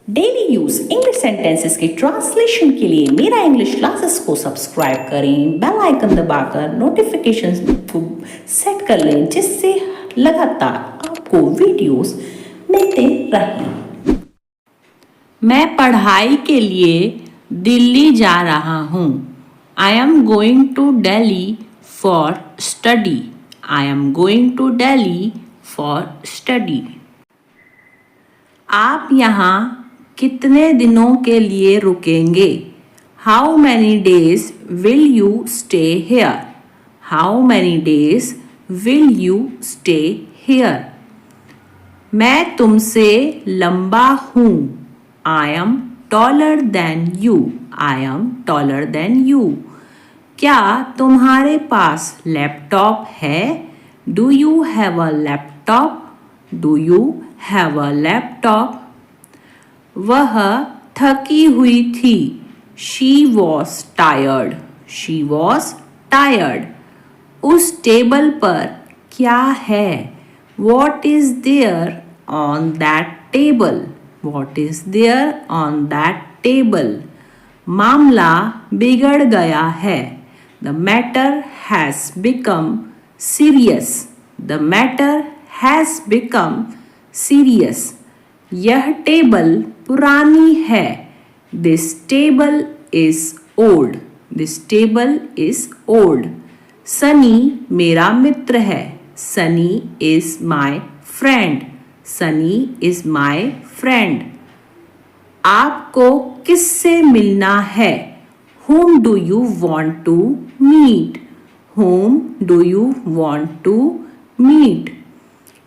Daily use English sentences के translation के लिए मेरा इंग्लिश क्लासेस को सब्सक्राइब करें, बेल आइकन दबाकर नोटिफिकेशंस को सेट कर लें, जिससे लगातार आपको वीडियोस मिलते रहें। मैं पढ़ाई के लिए दिल्ली जा रहा हूँ। I am going to Delhi for study. I am going to Delhi for study. आप यहाँ कितने दिनों के लिए रुकेंगे? How many days will you stay here? How many days will you stay here? मैं तुमसे लंबा हूँ। I am taller than you. I am taller than you. क्या तुम्हारे पास लैपटॉप है? Do you have a laptop? Do you have a laptop? वह थकी हुई थी। She was tired. She was tired. उस टेबल पर क्या है? What is there on that table? What is there on that table? मामला बिगड़ गया है। The matter has become serious. The matter has become serious. यह टेबल पुरानी है। This table is old. This table is old. Sunny मेरा मित्र है। Sunny is my friend. Sunny is my friend. आपको किससे मिलना है? Whom do you want to meet? Whom do you want to meet?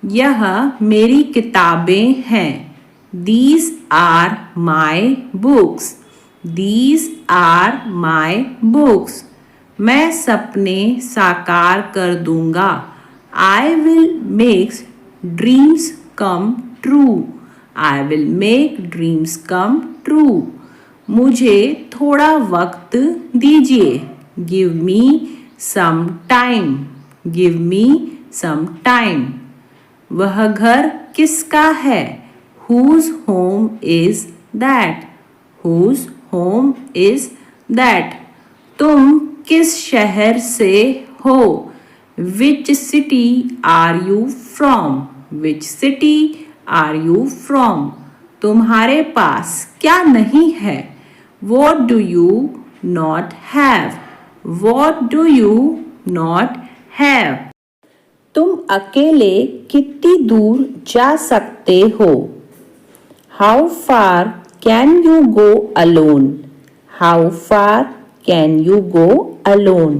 यह मेरी किताबें हैं। These are my books. These are my books. मैं सपने साकार कर दूंगा। I will make dreams come true. I will make dreams come true. मुझे थोड़ा वक्त दीजिए। Give me some time. Give me some time. वह घर किसका है? Whose home is that? Whose home is that? तुम किस शहर से हो? Which city are you from? Which city are you from? तुम्हारे पास क्या नहीं है? What do you not have? What do you not have? तुम अकेले कितनी दूर जा सकते हो? How far can you go alone? How far can you go alone?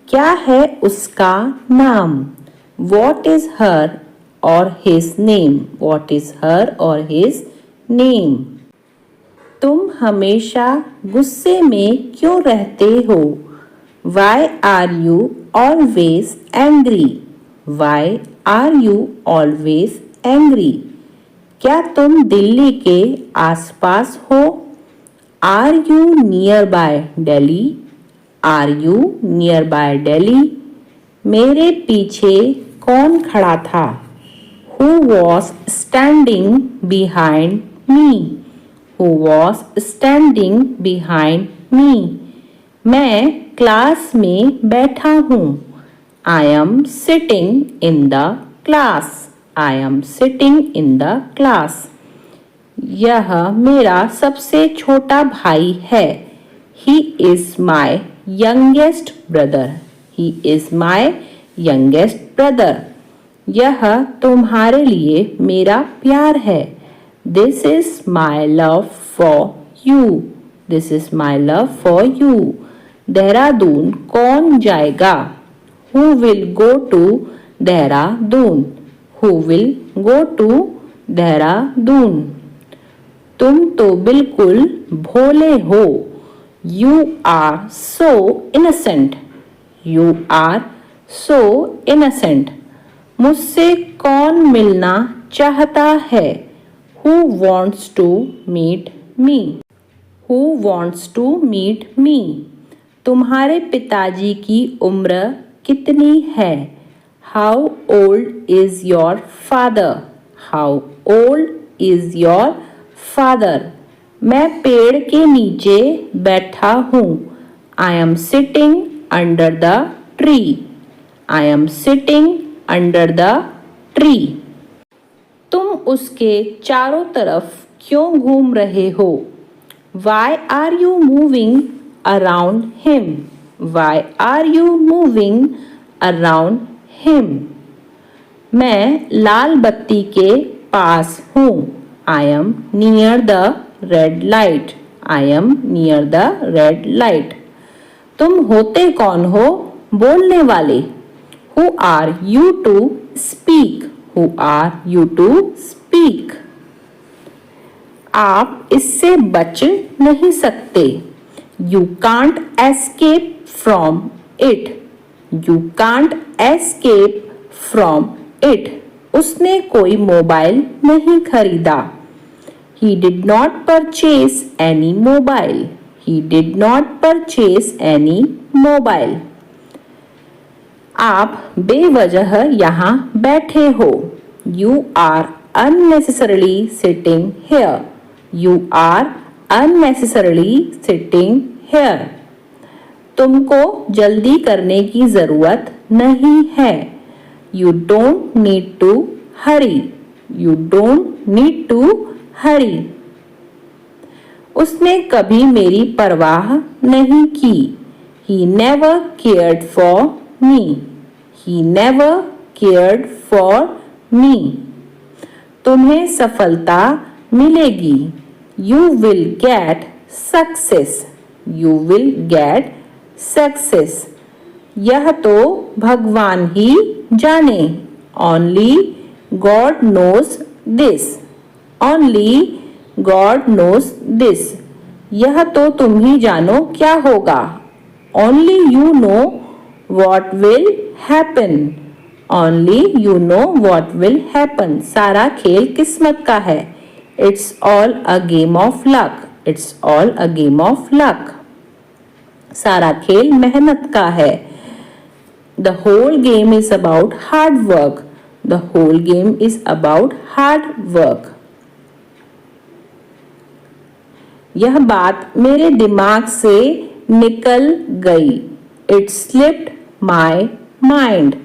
क्या है उसका नाम? What is her or his name? What is her or his name? तुम हमेशा गुस्से में क्यों रहते हो? Why are you always angry? Why are you always angry? क्या तुम दिल्ली के आसपास हो? Are you nearby Delhi? Are you nearby Delhi? मेरे पीछे कौन खड़ा था? Who was standing behind me? Who was standing behind me? मैं क्लास में बैठा हूँ। I am sitting in the class. I am sitting in the class. यह मेरा सबसे छोटा भाई है। He is my youngest brother. He is my youngest brother. यह तुम्हारे लिए मेरा प्यार है। This is my love for you. This is my love for you. Dehradun कौन जाएगा? Who will go to Dehradun? Who will go to Dehradun? तुम तो बिल्कुल भोले हो। You are so innocent. You are so innocent. मुझसे कौन मिलना चाहता है? Who wants to meet me? Who wants to meet me? तुम्हारे पिताजी की उम्र कितनी है? How old is your father? How old is your father, मैं पेड़ के नीचे बैठा हूँ। I am sitting under the tree. I am sitting under the tree. तुम उसके चारों तरफ क्यों घूम रहे हो? Why are you moving around him? Why are you moving around him? मैं लाल बत्ती के पास हूँ। I am near the red light. I am near the red light. तुम होते कौन हो? बोलने वाले। Who are you to speak? Who are you to speak? आप इससे बच नहीं सकते। You can't escape from it. You can't escape from it. उसने कोई मोबाइल नहीं खरीदा। He did not purchase any mobile. He did not purchase any mobile. आप बेवजह यहाँ बैठे हो। You are unnecessarily sitting here. You are unnecessarily sitting here. तुमको जल्दी करने की जरूरत नहीं है। You don't need to hurry. You don't need to hurry. उसने कभी मेरी परवाह नहीं की। He never cared for me. He never cared for me. तुम्हें सफलता मिलेगी। You will get success. You will get success. यह तो भगवान ही जाने। Only God knows this. Only God knows this. यह तो तुम ही जानो क्या होगा। Only you know what will happen. Only you know what will happen. सारा खेल किस्मत का है। It's all a game of luck. It's all a game of luck. सारा खेल मेहनत का है। The whole game is about hard work. The whole game is about hard work. यह बात मेरे दिमाग से निकल गई। It slipped my mind.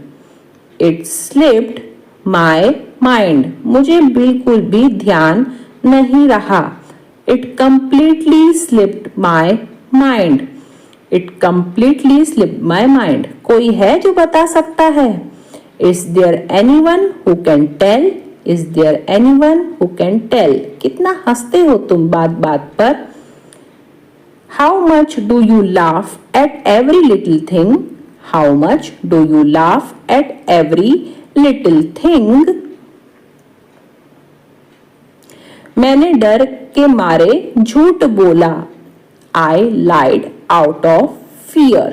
It slipped my mind. मुझे बिल्कुल भी ध्यान नहीं रहा। It completely slipped my mind. It completely slipped my mind. कोई है जो बता सकता है? Is there anyone who can tell? Is there anyone who can tell? कितना हंसते हो तुम बात बात पर? How much do you laugh at every little thing? How much do you laugh at every little thing? मैंने डर के मारे झूठ बोला। I lied out of fear.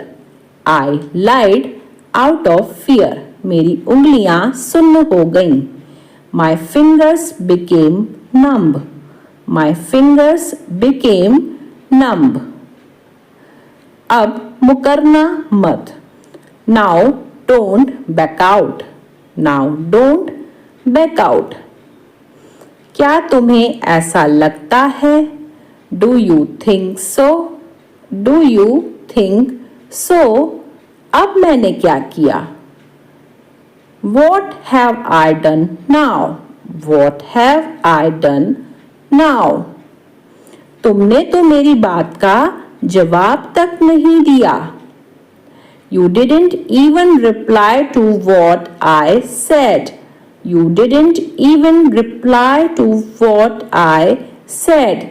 I lied out of fear. मेरी उंगलियां सुन्न हो गईं। My fingers became numb. My fingers became numb. अब मुकरना मत। Now don't back out. Now don't back out. क्या तुम्हें ऐसा लगता है? Do you think so? Do you think so? अब मैंने क्या किया? What have I done now? What have I done now? तुमने तो मेरी बात का जवाब तक नहीं दिया। You didn't even reply to what I said. You didn't even reply to what I said.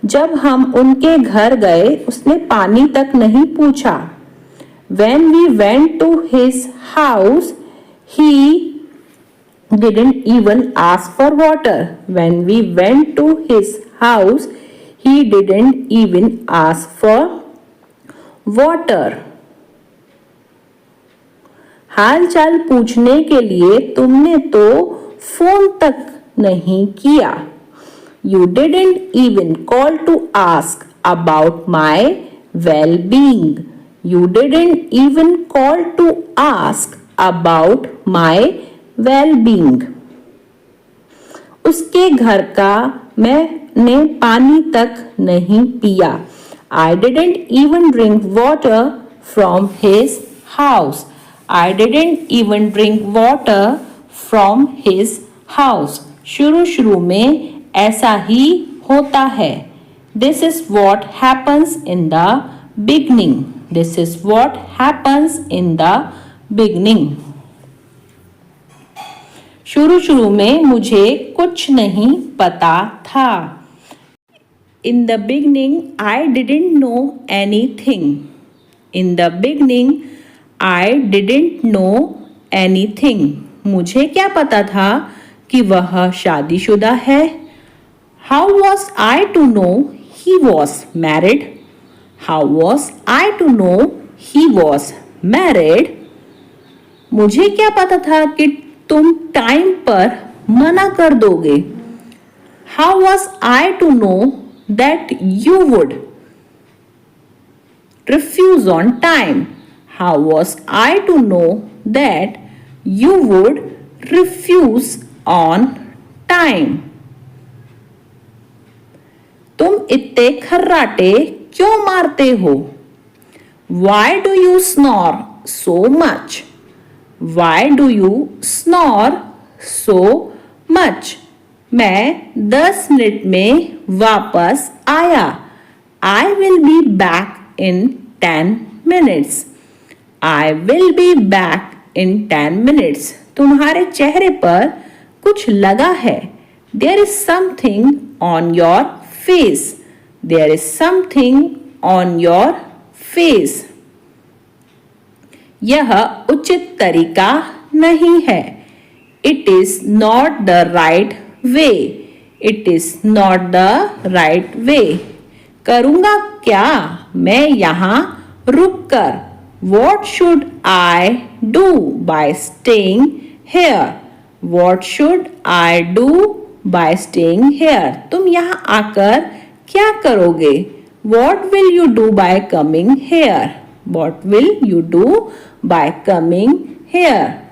जब हम उनके घर गए उसने पानी तक नहीं पूछा। When we went to his house, he didn't even ask for water. When we went to his house, he didn't even ask for water. हाल चाल पूछने के लिए तुमने तो फोन तक नहीं किया। You didn't even call to ask about my well-being. You didn't even call to ask about my well-being. उसके घर का मैं ने पानी तक नहीं पिया। I didn't even drink water from his house. I didn't even drink water from his house. शुरू में ऐसा ही होता है। This is what happens in the beginning. This is what happens in the beginning. शुरू में मुझे कुछ नहीं पता था। In the beginning, I didn't know anything. In the beginning, I didn't know anything. मुझे क्या पता था कि वह शादीशुदा है? How was I to know he was married? How was I to know he was married? मुझे क्या पता था कि तुम टाइम पर मना कर दोगे? How was I to know that you would refuse on time? How was I to know that you would refuse on time? तुम इतने खर्राटे क्यों मारते हो? Why do you snore so much? Why do you snore so much? मैं 10 minute में वापस आया। I will be back in 10 minutes. I will be back in 10 minutes. तुम्हारे चेहरे पर कुछ लगा है। There is something on your face. There is something on your face. यह उचित तरीका नहीं है। It is not the right way. It is not the right way. करूँगा क्या मैं यहाँ रुककर? What should I do by staying here? What should I do by staying here? तुम यहाँ आकर क्या करोगे? What will you do by coming here? What will you do by coming here?